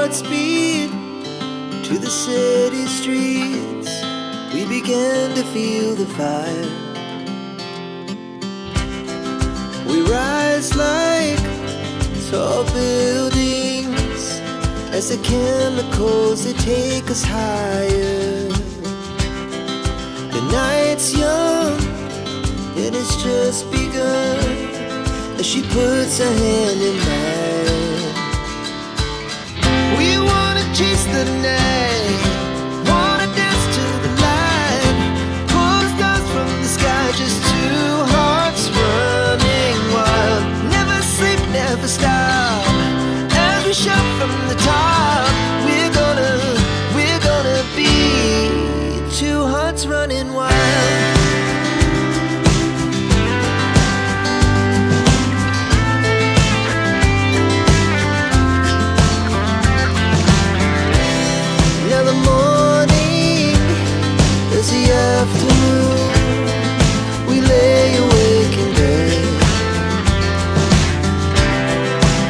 at speed to the city streets. We began to feel the fire. We rise like tall buildings as the chemicals, they take us higher. The night's young and it's just begun as she puts her hand in mine. We wanna chase the night, wanna dance to the light, pull the stars from the sky, just two hearts running wild. Never sleep, never stop, as we shout from the top. We're gonna be two hearts running wild. Now the morning is the afternoon.